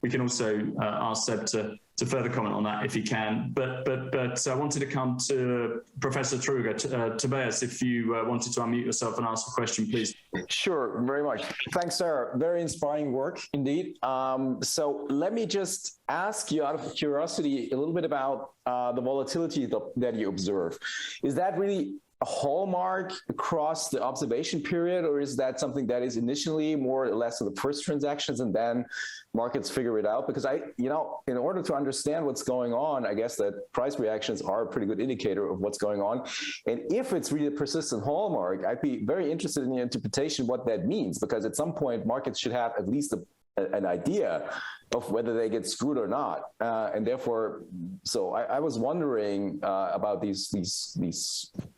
we can also ask Seb to further comment on that if he can. But I wanted to come to Professor Reger. Tobias, if you wanted to unmute yourself and ask a question, please. Sure, very much. Thanks, Sarah. Very inspiring work indeed. So let me just ask you out of curiosity a little bit about the volatility that you observe. Is that really a hallmark across the observation period, or is that something that is initially more or less of the first transactions and then markets figure it out? Because in order to understand what's going on, I guess that price reactions are a pretty good indicator of what's going on. And if it's really a persistent hallmark, I'd be very interested in your interpretation what that means, because at some point markets should have at least an idea of whether they get screwed or not, and therefore, so I was wondering about these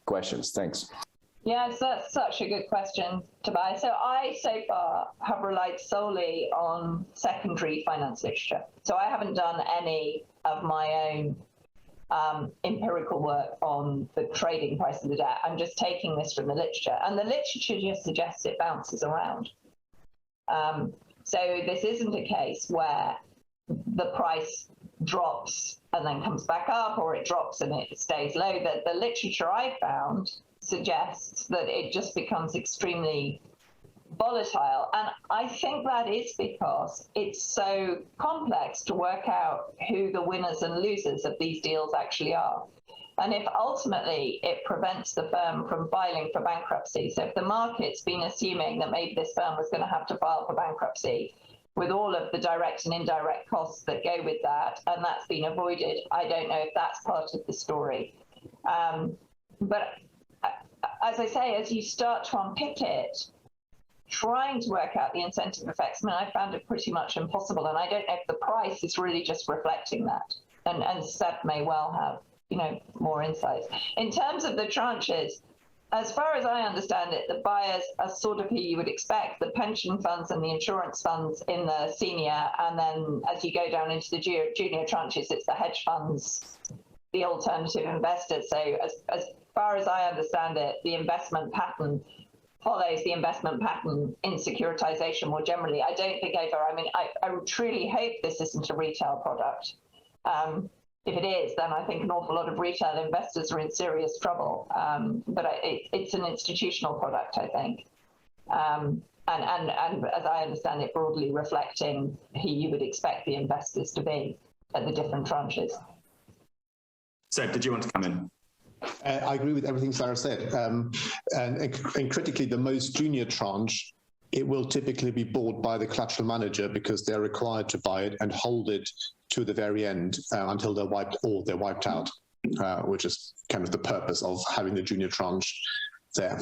questions. Thanks. Yes, that's such a good question, Tobias. So I, so far, have relied solely on secondary finance literature. So I haven't done any of my own empirical work on the trading price of the debt. I'm just taking this from the literature, and the literature just suggests it bounces around. So this isn't a case where the price drops and then comes back up, or it drops and it stays low. The literature I found suggests that it just becomes extremely volatile. And I think that is because it's so complex to work out who the winners and losers of these deals actually are. And if ultimately it prevents the firm from filing for bankruptcy, so if the market's been assuming that maybe this firm was going to have to file for bankruptcy with all of the direct and indirect costs that go with that, and that's been avoided, I don't know if that's part of the story. But as I say, as you start to unpick it, trying to work out the incentive effects, I mean, I found it pretty much impossible, and I don't know if the price is really just reflecting that. And Seb may well have more insights. In terms of the tranches, as far as I understand it, the buyers are sort of who you would expect, the pension funds and the insurance funds in the senior, and then as you go down into the junior tranches, it's the hedge funds, the alternative investors. So as far as I understand it, the investment pattern follows the investment pattern in securitization more generally. I don't think I truly hope this isn't a retail product. If it is, then I think an awful lot of retail investors are in serious trouble. But it's an institutional product, I think. And as I understand it, broadly reflecting who you would expect the investors to be at the different tranches. Seb, did you want to come in? I agree with everything Sarah said. And critically, the most junior tranche, it will typically be bought by the collateral manager because they're required to buy it and hold it to the very end until they're wiped out, which is kind of the purpose of having the junior tranche there.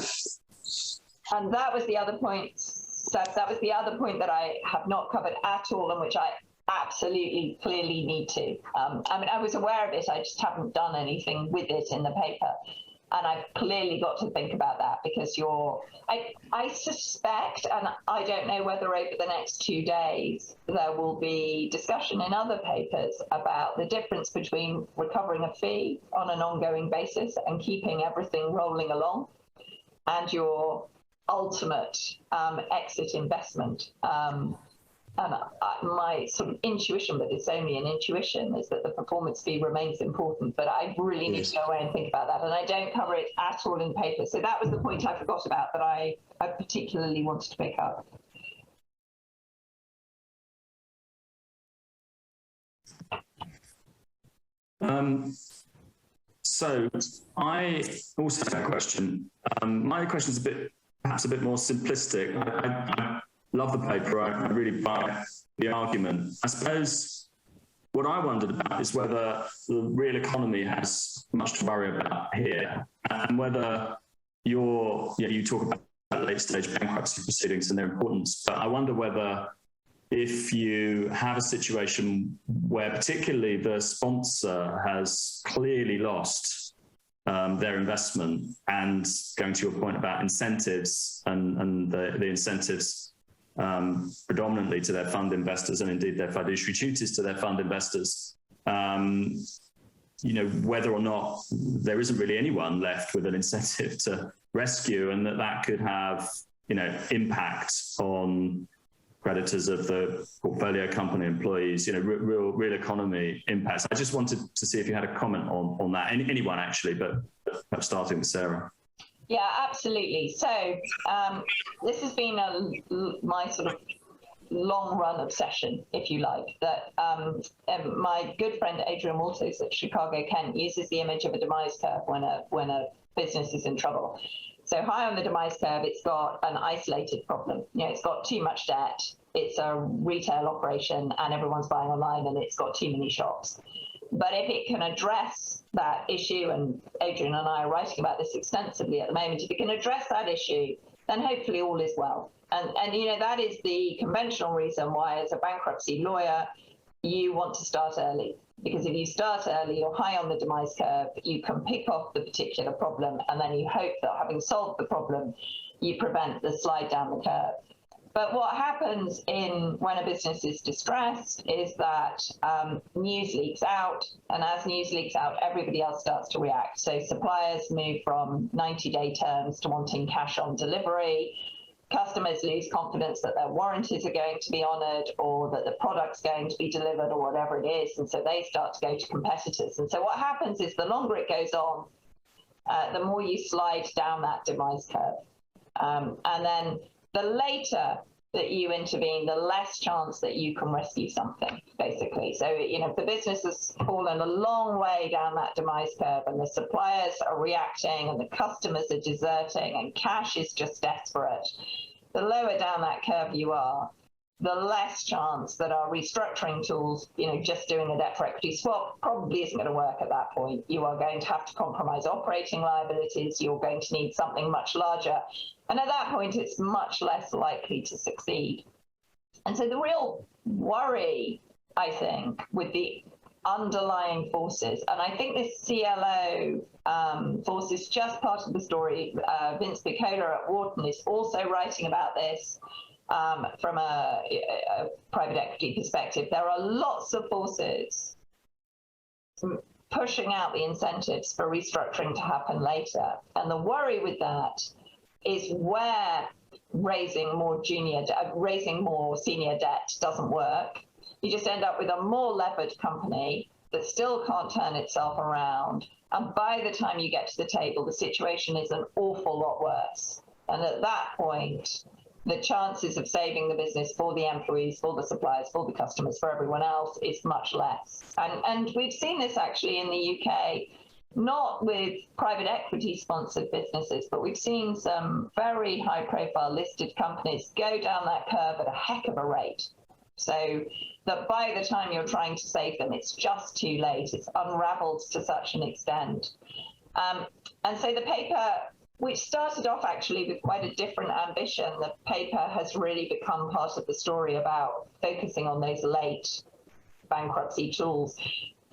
And that was the other point, Seb, that was the other point that I have not covered at all, and which I absolutely clearly need to. I was aware of it, I just haven't done anything with it in the paper. And I've clearly got to think about that because I suspect, and I don't know whether over the next 2 days, there will be discussion in other papers about the difference between recovering a fee on an ongoing basis and keeping everything rolling along and your ultimate exit investment. And my sort of intuition, but it's only an intuition, is that the performance fee remains important, but I really need to go away and think about that. And I don't cover it at all in paper. So that was the point I forgot about that I particularly wanted to pick up. So I also have a question. My question is perhaps a bit more simplistic. I love the paper. I really buy the argument. I suppose what I wondered about is whether the real economy has much to worry about here, and whether you talk about late stage bankruptcy proceedings and their importance, but I wonder whether if you have a situation where particularly the sponsor has clearly lost their investment, and going to your point about incentives and the incentives predominantly to their fund investors and indeed their fiduciary duties to their fund investors, whether or not there isn't really anyone left with an incentive to rescue, and that could have, impact on creditors of the portfolio company employees, real economy impacts. I just wanted to see if you had a comment on that. Anyone actually, but perhaps starting with Sarah. Yeah, absolutely. So this has been my sort of long run obsession, if you like, that my good friend Adrian Walters at Chicago Kent uses the image of a demise curve when a business is in trouble. So high on the demise curve, it's got an isolated problem. It's got too much debt. It's a retail operation and everyone's buying online and it's got too many shops. But if it can address that issue, and Adrian and I are writing about this extensively at the moment, if it can address that issue, then hopefully all is well. And that is the conventional reason why, as a bankruptcy lawyer, you want to start early. Because if you start early, you're high on the demise curve, you can pick off the particular problem, and then you hope that having solved the problem, you prevent the slide down the curve. But what happens when a business is distressed is that news leaks out, and as news leaks out, everybody else starts to react. So suppliers move from 90-day terms to wanting cash on delivery. Customers lose confidence that their warranties are going to be honoured, or that the product's going to be delivered, or whatever it is, and so they start to go to competitors. And so what happens is the longer it goes on, the more you slide down that demise curve. And then the later that you intervene, the less chance that you can rescue something, basically. So, if the business has fallen a long way down that demise curve and the suppliers are reacting and the customers are deserting and cash is just desperate, the lower down that curve you are, the less chance that our restructuring tools, just doing a debt for equity swap probably isn't going to work at that point. You are going to have to compromise operating liabilities. You're going to need something much larger. And at that point, it's much less likely to succeed. And so the real worry, I think, with the underlying forces, and I think this CLO force is just part of the story. Vince Piccola at Wharton is also writing about this from a private equity perspective. There are lots of forces pushing out the incentives for restructuring to happen later. And the worry with that is where raising more senior debt doesn't work. You just end up with a more levered company that still can't turn itself around. And by the time you get to the table, the situation is an awful lot worse. And at that point, the chances of saving the business for the employees, for the suppliers, for the customers, for everyone else is much less. And we've seen this actually in the UK, not with private equity sponsored businesses, but we've seen some very high profile listed companies go down that curve at a heck of a rate. So that by the time you're trying to save them, it's just too late. It's unraveled to such an extent. And so the paper, which started off actually with quite a different ambition, the paper has really become part of the story about focusing on those late bankruptcy tools.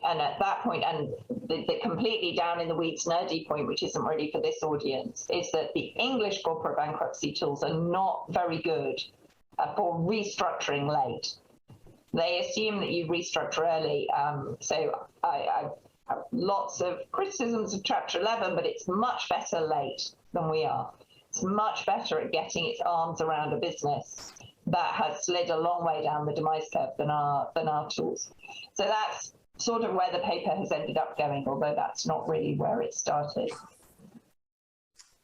And at that point, and the completely down in the weeds nerdy point, which isn't really for this audience, is that the English corporate bankruptcy tools are not very good for restructuring late. They assume that you restructure early. So I have lots of criticisms of Chapter 11, but it's much better late than we are. It's much better at getting its arms around a business that has slid a long way down the demise curve than our tools. So that's sort of where the paper has ended up going, although that's not really where it started.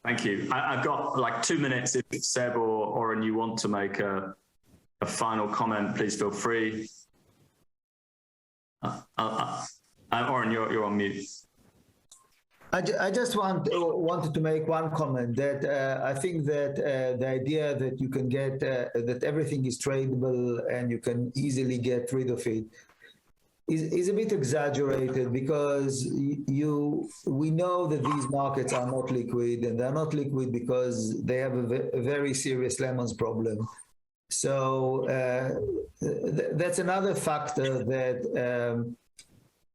Thank you. I've got like 2 minutes. If Seb or Oren, you want to make a final comment, please feel free. Oren, you're on mute. I just wanted to make one comment that I think that the idea that you can get that everything is tradable and you can easily get rid of it is a bit exaggerated, because we know that these markets are not liquid, and they're not liquid because they have a very serious lemons problem. So that's another factor that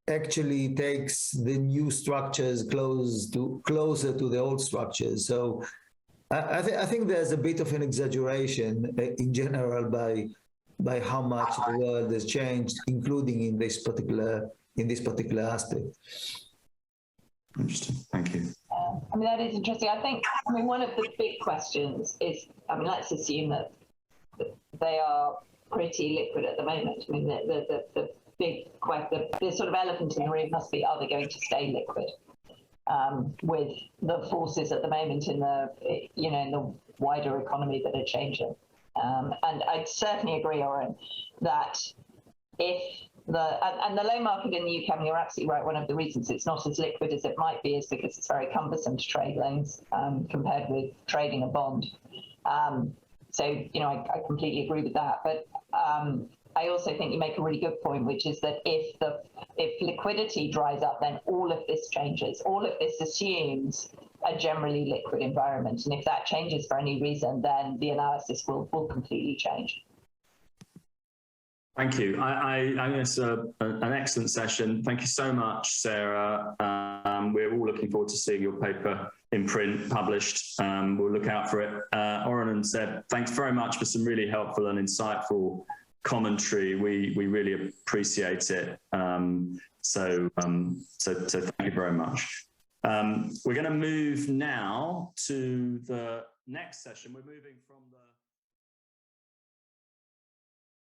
actually takes the new structures closer to the old structures. So I think there's a bit of an exaggeration in general by how much the world has changed, including in this particular aspect. Interesting. Thank you. I mean, that is interesting. I think, one of the big questions is, let's assume that they are pretty liquid at the moment. I mean, the big question, the sort of elephant in the room must be, are they going to stay liquid? With the forces at the moment in the wider economy that are changing. And I'd certainly agree, Oren, that if the loan market in the UK, you're absolutely right. One of the reasons it's not as liquid as it might be is because it's very cumbersome to trade loans compared with trading a bond. So, you know, I completely agree with that. But I also think you make a really good point, which is that if liquidity dries up, then all of this changes. All of this assumes a generally liquid environment. And if that changes for any reason, then the analysis will completely change. Thank you. I think it's an excellent session. Thank you so much, Sarah. We're all looking forward to seeing your paper in print, published. We'll look out for it. Oren and Seb, thanks very much for some really helpful and insightful commentary. We really appreciate it. So thank you very much. We're going to move now to the next session. We're moving from the